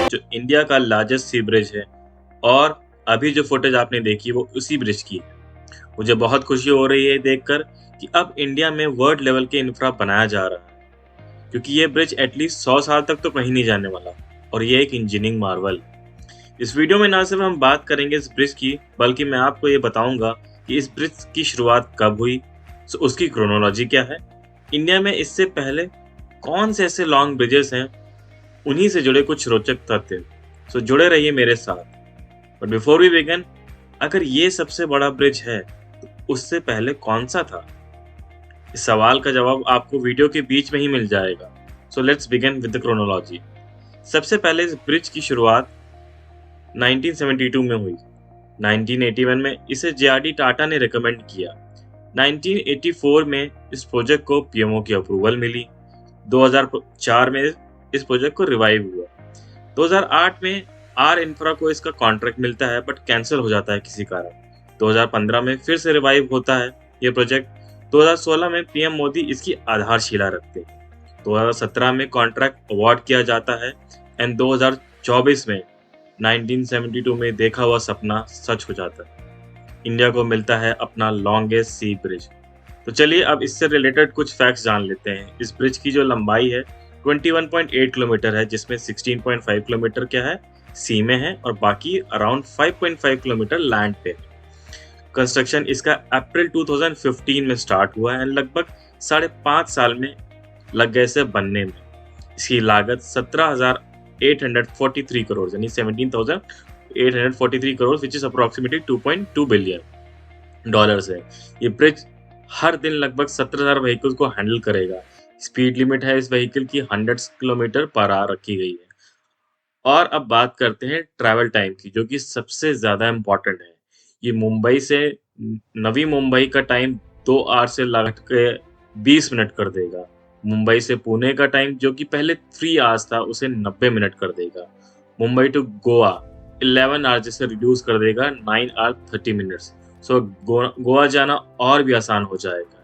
जो इंडिया का लार्जेस्ट सी ब्रिज है और अभी जो फुटेज आपने देखी वो उसी ब्रिज की है। मुझे बहुत खुशी हो रही है देखकर कि अब इंडिया में वर्ल्ड लेवल के इंफ्रा बनाया जा रहा है, क्योंकि ये ब्रिज एटलीस्ट 100 साल तक तो कहीं नहीं जाने वाला और ये एक इंजीनियरिंग मार्वल। इस वीडियो में ना सिर्फ हम बात करेंगे इस ब्रिज की, बल्कि मैं आपको ये बताऊंगा कि इस ब्रिज की शुरुआत कब हुई, उसकी क्रोनोलॉजी क्या है, इंडिया में इससे पहले कौन से ऐसे लॉन्ग ब्रिजेस हैं, उन्हीं से जुड़े कुछ रोचक तथ्य। सो जुड़े रहिए मेरे साथ। बट बिफोर वी बिगिन, अगर ये सबसे बड़ा ब्रिज है तो उससे पहले कौन सा था? इस सवाल का जवाब आपको वीडियो के बीच में ही मिल जाएगा। So let's begin with the chronology. सबसे पहले इस ब्रिज की शुरुआत 1972 में हुई। 1981 में इसे जे.आर.डी. टाटा ने रिकमेंड किया। 1984 में इस प्रोजेक्ट को पीएमओ की अप्रूवल मिली। 2004 में इस प्रोजेक्ट को रिवाइव हुआ। 2008 में आर इंफ्रा को इसका कॉन्ट्रैक्ट मिलता है बट कैंसिल हो जाता है किसी कारण। 2015 में फिर से रिवाइव होता है ये प्रोजेक्ट। 2016 में पीएम मोदी इसकी आधारशिला रखते हैं। 2017 में कॉन्ट्रैक्ट अवार्ड किया जाता है एंड 2024 में 1972 में देखा हुआ सपना सच हो जाता है। इंडिया को मिलता है अपना लॉन्गेस्ट सी ब्रिज। तो चलिए अब इससे रिलेटेड कुछ फैक्ट्स जान लेते हैं। इस ब्रिज की जो लंबाई है 21.8 किलोमीटर है, जिसमें 16.5 किलोमीटर क्या है, सी में है और बाकी अराउंड 5.5 किलोमीटर लैंड पे है। कंस्ट्रक्शन इसका अप्रैल 2015 में स्टार्ट हुआ है एंड लगभग 5.5 साल में लग गए इसे बनने में। इसकी लागत 17,843 करोड़ यानी 17,843 crore which is approximately $2.2 billion है। ये ब्रिज हर दिन लगभग 17,000 व्हीकल्स को हैंडल करेगा। स्पीड लिमिट है इस व्हीकल की 100 किलोमीटर पर आवर रखी गई है। और अब बात करते हैं ट्रैवल टाइम की, जो कि सबसे ज्यादा इम्पोर्टेंट है। ये मुंबई से नवी मुंबई का टाइम 2 आवर से लग के 20 मिनट कर देगा। मुंबई से पुणे का टाइम जो कि पहले 3 आवर्स था उसे 90 मिनट कर देगा। मुंबई टू गोवा 11 आवर्स जिसे रिड्यूस कर देगा 9 आवर 30 मिनट्स। सो गोवा जाना और भी आसान हो जाएगा।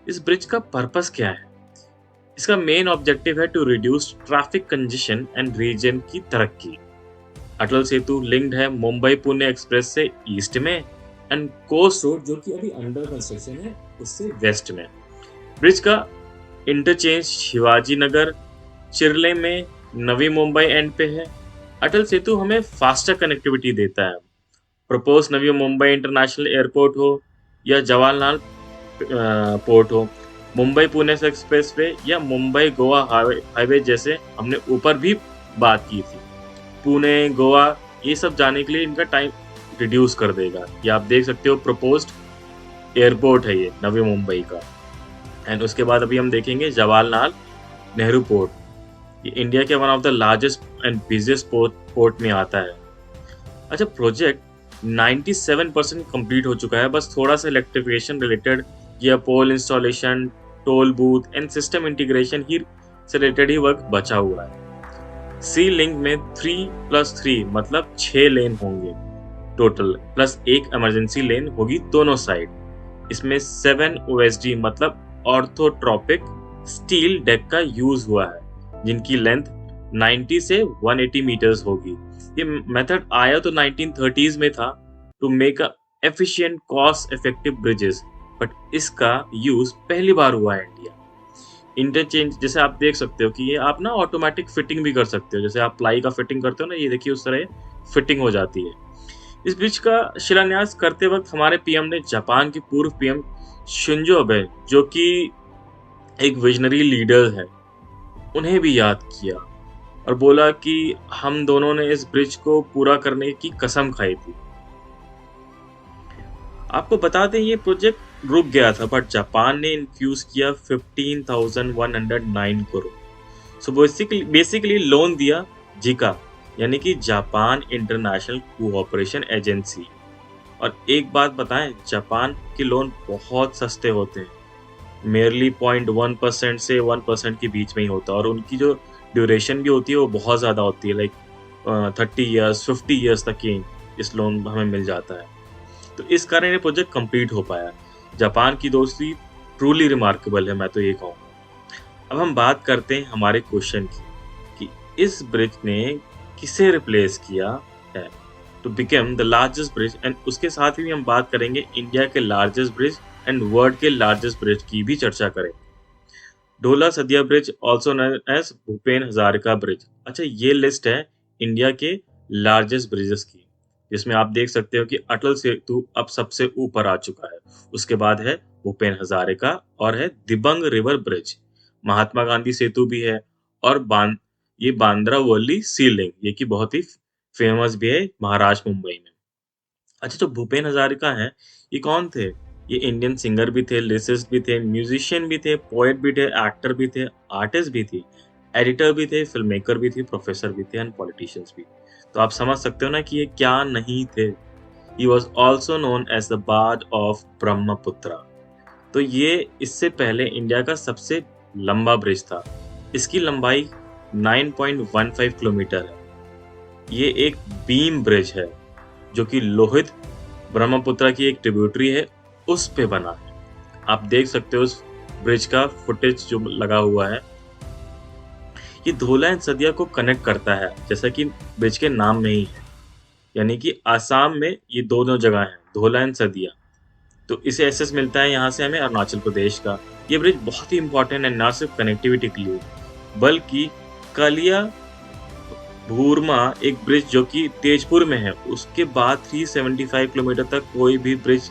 इस ब्रिज का पर्पस क्या है? इसका मेन ऑब्जेक्टिव है to reduce traffic congestion and region की तरक्की। अटल सेतु लिंक्ड है मुंबई पुणे एक्सप्रेस से ईस्ट में एंड कोस्ट रोड जो कि अभी अंडर कंस्ट्रक्शन है उससे वेस्ट में। ब्रिज का इंटरचेंज शिवाजी नगर चिरले में नवी मुंबई एंड पे है। अटल सेतु हमें फास्टर कनेक्टिविटी देता है। Propose Navi Mumbai international airport हो या जवाहरलाल पोर्ट हो, मुंबई पुणे एक्सप्रेसवे या मुंबई गोवा हाईवे जैसे हमने ऊपर भी बात की थी, पुणे गोवा ये सब जाने के लिए इनका टाइम रिड्यूस कर देगा। ये आप देख सकते हो प्रपोज्ड एयरपोर्ट है ये नवी मुंबई का। एंड उसके बाद अभी हम देखेंगे जवाहरलाल नेहरू पोर्ट। ये इंडिया के one of the largest and busiest port में आता है। अच्छा, प्रोजेक्ट 97% कंप्लीट हो चुका है। बस थोड़ा सा इलेक्ट्रिफिकेशन रिलेटेड या pole installation, toll booth and system integration ही से रिलेटेड ही वर्क बचा हुआ है। सी लिंक में 3+3 मतलब 6 लेन होंगे टोटल, प्लस एक इमरजेंसी लेन होगी दोनों साइड। इसमें 7 OSD मतलब ऑर्थोट्रोपिक स्टील डेक का यूज हुआ है, जिनकी लेंथ 90 से 180 मीटर्स होगी। ये मेथड आया तो 1930s में था to make a efficient cost effective bridges, but इसका यूज पहली बार हुआ है इंडिया। इंटरचेंज जैसे आप देख सकते हो कि ये आप ना ऑटोमेटिक फिटिंग भी कर सकते हो, जैसे आप प्लाई का फिटिंग करते हो ना, ये देखिए उस तरह फिटिंग हो जाती है। इस ब्रिज का शिलान्यास करते वक्त हमारे पीएम ने जापान के पूर्व पीएम शिंजो अबे, जो कि एक विजनरी लीडर है, उन्हें भी याद किया और बोला कि हम दोनों ने इस ब्रिज को पूरा करने की कसम खाई थी। आपको बता दें ये प्रोजेक्ट रुक गया था बट जापान ने इन्फ्यूज किया 15,109 करोड़। सो बेसिकली लोन दिया जिका यानी कि जापान इंटरनेशनल कोऑपरेशन एजेंसी। और एक बात बताएं, जापान के लोन बहुत सस्ते होते हैं, मेयरली 0.1% से 1% के बीच में ही होता है और उनकी जो ड्यूरेशन भी होती है वो बहुत ज़्यादा होती है, लाइक 30 ईयर्स 50 ईयर्स तक की इस लोन हमें मिल जाता है। तो इस कारण ये प्रोजेक्ट कंप्लीट हो पाया। जापान की दोस्ती ट्रूली रिमार्केबल है, मैं तो ये कहूँगा। अब हम बात करते हैं हमारे क्वेश्चन की कि इस ब्रिज ने किसे रिप्लेस किया है to become the largest bridge, and उसके साथ ही हम बात करेंगे इंडिया के लार्जेस्ट ब्रिज एंड वर्ल्ड के लार्जेस्ट ब्रिज की भी चर्चा करेंगे। Dhola Sadiya bridge also known as Bhupen Hazarika bridge. अच्छा, ये लिस्ट है इंडिया के लार्जेस्ट ब्रिजेस की, जिसमें आप देख सकते हो कि अटल सेतु अब सबसे ऊपर आ चुका है। उसके बाद है भूपेन हजारिका और है दिबंग रिवर ब्रिज। महात्मा गांधी सेतु भी है और ये बांद्रा वर्ली सी लिंक, ये की बहुत ही फेमस भी है महाराष्ट्र मुंबई में। अच्छा, जो भूपेन हजारिका हैं, ये कौन थे? ये इंडियन सिंगर भी थे, लिरिसिस्ट भी थे, म्यूजिशियन भी थे, पोएट भी थे, एक्टर भी थे, आर्टिस्ट भी थी, एडिटर भी थे, फिल्म मेकर भी थे, प्रोफेसर भी थे एंड पॉलिटिशियंस भी। तो आप समझ सकते हो ना कि ये क्या नहीं थे। He was also known as the bard of Brahmaputra. तो ये इससे पहले इंडिया का सबसे लंबा ब्रिज था। इसकी लंबाई 9.15 किलोमीटर है। ये एक बीम ब्रिज है जो कि लोहित ब्रह्मपुत्र की एक ट्रिब्यूटरी है, उस पे बना है। आप देख सकते हो उस ब्रिज का फुटेज जो लगा हुआ है। ये धोला एंड सदिया को कनेक्ट करता है, जैसा कि ब्रिज के नाम में ही है। यानी कि आसाम में ये दोनों जगह हैं, धोला एंड सदिया। तो इसे एक्सेस मिलता है यहाँ से हमें अरुणाचल प्रदेश का। ये ब्रिज बहुत ही इंपॉर्टेंट है, ना सिर्फ कनेक्टिविटी के लिए, बल्कि कलिया भूरमा एक ब्रिज जो कि तेजपुर में है, उसके बाद 375 किलोमीटर तक कोई भी ब्रिज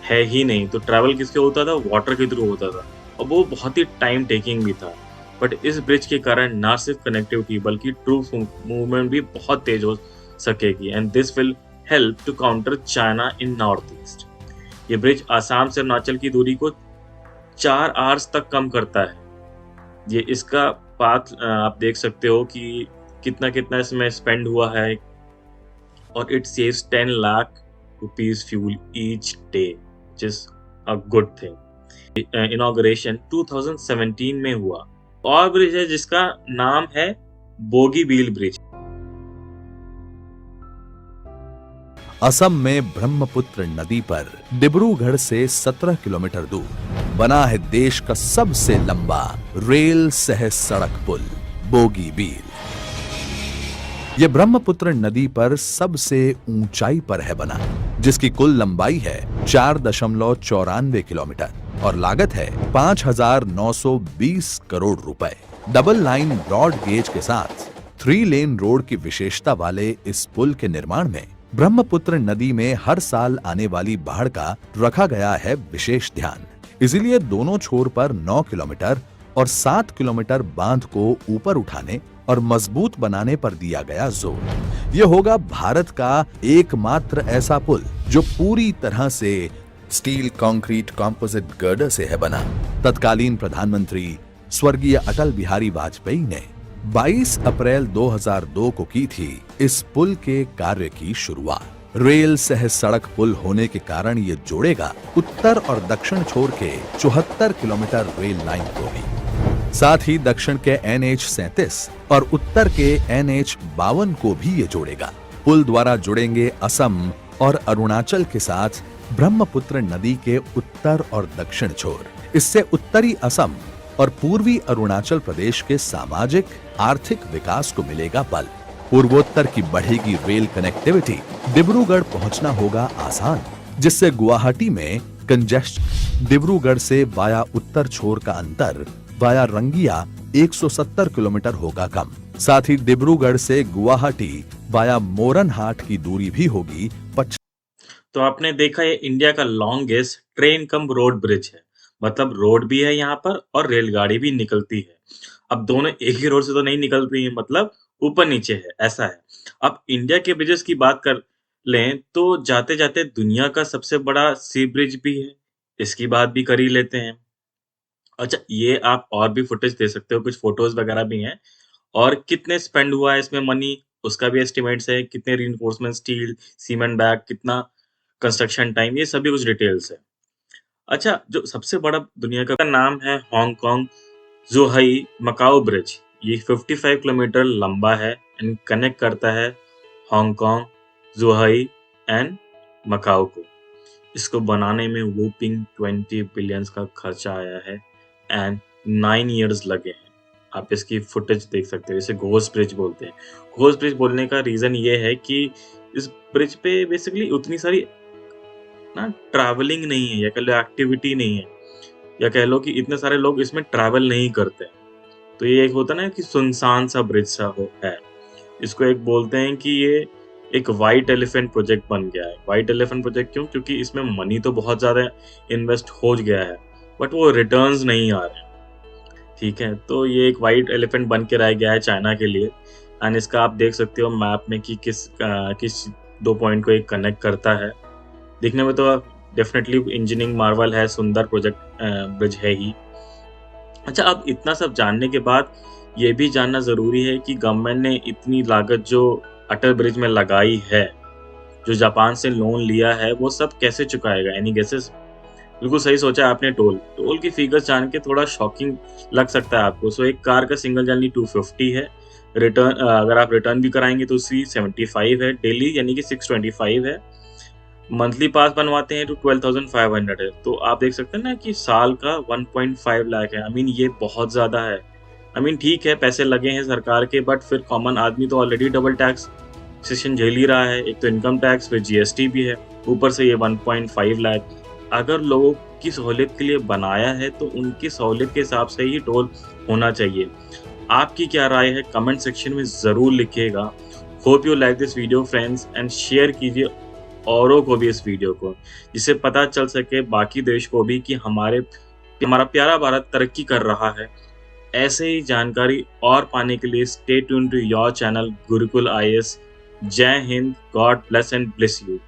है ही नहीं। तो ट्रैवल किसके होता था? वाटर के थ्रू होता था, और वो बहुत ही टाइम टेकिंग भी था। बट इस ब्रिज के कारण ना सिर्फ कनेक्टिविटी बल्कि ट्रूप मूवमेंट भी बहुत तेज हो सकेगी, and this will help to counter China in north east. ये ब्रिज आसाम से अरुणाचल की दूरी को 4 आवर्स तक कम करता है। ये इसका पाथ आप देख सकते हो कि कितना कितना इसमें स्पेंड हुआ है, और it saves 10 lakh rupees fuel each day, which is a good thing. Inauguration 2017 में हुआ। और ब्रिज है जिसका नाम है बोगीबील ब्रिज। असम में ब्रह्मपुत्र नदी पर डिब्रूगढ़ से 17 किलोमीटर दूर बना है देश का सबसे लंबा रेल सह सड़क पुल बोगीबील। यह ब्रह्मपुत्र नदी पर सबसे ऊंचाई पर है बना, जिसकी कुल लंबाई है 4.94 किलोमीटर और लागत है 5,920 करोड़ रुपए। डबल लाइन ब्रॉड गेज के साथ 3 लेन रोड की विशेषता वाले इस पुल के निर्माण में ब्रह्मपुत्र नदी में हर साल आने वाली बाढ़ का रखा गया है विशेष ध्यान। इसीलिए दोनों छोर पर 9 किलोमीटर और 7 किलोमीटर बांध को ऊपर उठाने और मजबूत बनाने पर दिया गया जोर। यह होगा भारत का एकमात्र ऐसा पुल जो पूरी तरह से स्टील कंक्रीट कंपोजिट गर्डर से है बना। तत्कालीन प्रधानमंत्री स्वर्गीय अटल बिहारी वाजपेयी ने 22 अप्रैल 2002 को की थी इस पुल के कार्य की शुरुआत। रेल सह सड़क पुल होने के कारण ये जोड़ेगा उत्तर और दक्षिण छोर के 74 किलोमीटर रेल लाइन को भी। साथ ही दक्षिण के NH-37 और उत्तर के NH-52 को भी ये जोड़ेगा। पुल द्वारा जुड़ेंगे असम और अरुणाचल के साथ ब्रह्मपुत्र नदी के उत्तर और दक्षिण छोर। इससे उत्तरी असम और पूर्वी अरुणाचल प्रदेश के सामाजिक आर्थिक विकास को मिलेगा बल। पूर्वोत्तर की बढ़ेगी रेल कनेक्टिविटी, डिब्रूगढ़ पहुंचना होगा आसान, जिससे गुवाहाटी में कंजेस्शन। डिब्रूगढ़ से वाया उत्तर छोर का अंतर वाया रंगिया 170 किलोमीटर होगा कम। साथ ही डिब्रूगढ़ से गुवाहाटी वाया मोरनहाट की दूरी भी होगी 50। तो आपने देखा ये इंडिया का longest train cum road bridge है। मतलब रोड भी है यहाँ पर और रेलगाड़ी भी निकलती है। अब दोनों एक ही रोड से तो नहीं निकलती है, मतलब ऊपर नीचे है, ऐसा है। अब इंडिया के ब्रिजेस की बात कर लें तो जाते जाते दुनिया का सबसे बड़ा सी ब्रिज भी है, इसकी बात भी कर ही लेते हैं। अच्छा, ये आप और भी फुटेज दे सकते हो, कुछ फोटोज वगैरह भी हैं, और कितने स्पेंड हुआ है इसमें मनी, उसका भी एस्टिमेट्स है, कितने रीइंफोर्समेंट स्टील, सीमेंट बैग, कितना कंस्ट्रक्शन टाइम, ये सभी कुछ डिटेल्स है। अच्छा, जो सबसे बड़ा दुनिया का नाम है हांगकांग ज़ुहई मकाओ ब्रिज। ये 55 किलोमीटर लंबा है एंड कनेक्ट करता है हांगकांग, ज़ुहई एंड मकाओ को। इसको बनाने में वूपिंग 20 बिलियंस का खर्चा आया है एंड 9 इयर्स लगे हैं। आप इसकी फुटेज देख सकते हो, इसे घोस्ट ब्रिज बोलते हैं। घोस्ट ब्रिज बोलने का रीज़न ये है कि इस ब्रिज पे बेसिकली उतनी सारी ना ट्रैवलिंग नहीं है, या कह लो एक्टिविटी नहीं है, या कह लो कि इतने सारे लोग इसमें ट्रैवल नहीं करते हैं। तो ये एक होता है ना कि सुनसान सा ब्रिज सा है। इसको एक बोलते हैं कि ये एक व्हाइट एलिफेंट प्रोजेक्ट बन गया है। व्हाइट एलिफेंट प्रोजेक्ट क्यों? क्योंकि इसमें मनी तो बहुत ज़्यादा इन्वेस्ट हो गया है, बट वो रिटर्न्स नहीं आ रहे हैं। ठीक है, तो ये एक व्हाइट एलिफेंट बन के रह गया है चाइना के लिए। एंड इसका आप देख सकते हो मैप में कि किस 2 पॉइंट को एक कनेक्ट करता है। दिखने में तो डेफिनेटली इंजीनियरिंग मार्वल है, सुंदर प्रोजेक्ट ब्रिज है ही। अच्छा, अब इतना सब जानने के बाद ये भी जानना ज़रूरी है कि गवर्नमेंट ने इतनी लागत जो अटल ब्रिज में लगाई है, जो जापान से लोन लिया है, वो सब कैसे चुकाएगा? Any guesses? बिल्कुल सही सोचा आपने। टोल की फिगर्स जान के थोड़ा शॉकिंग लग सकता है आपको। सो एक कार का सिंगल जर्नी 250 है। अगर आप रिटर्न भी कराएंगे तो उसकी 75 है डेली, यानी कि 625 है। मंथली पास बनवाते हैं तो 12,500 है। तो आप देख सकते हैं ना कि साल का 1.5 लाख है। आई मीन ये बहुत ज़्यादा है। आई मीन ठीक है, पैसे लगे हैं सरकार के, बट फिर कॉमन आदमी तो ऑलरेडी डबल टैक्स सेशन झेल ही रहा है। एक तो इनकम टैक्स, फिर जीएसटी भी है, ऊपर से ये 1.5 लाख। अगर लोगों की सहूलियत के लिए बनाया है तो उनकी सहूलियत के हिसाब से ही टोल होना चाहिए। आपकी क्या राय है कमेंट सेक्शन में ज़रूर लिखिएगा। Hope you like this video friends, and share कीजिए औरों को भी इस वीडियो को, जिससे पता चल सके बाकी देश को भी कि हमारा प्यारा भारत तरक्की कर रहा है। ऐसे ही जानकारी और पाने के लिए stay tune to your channel Gurukul IAS. जय Hind, God bless and bless you.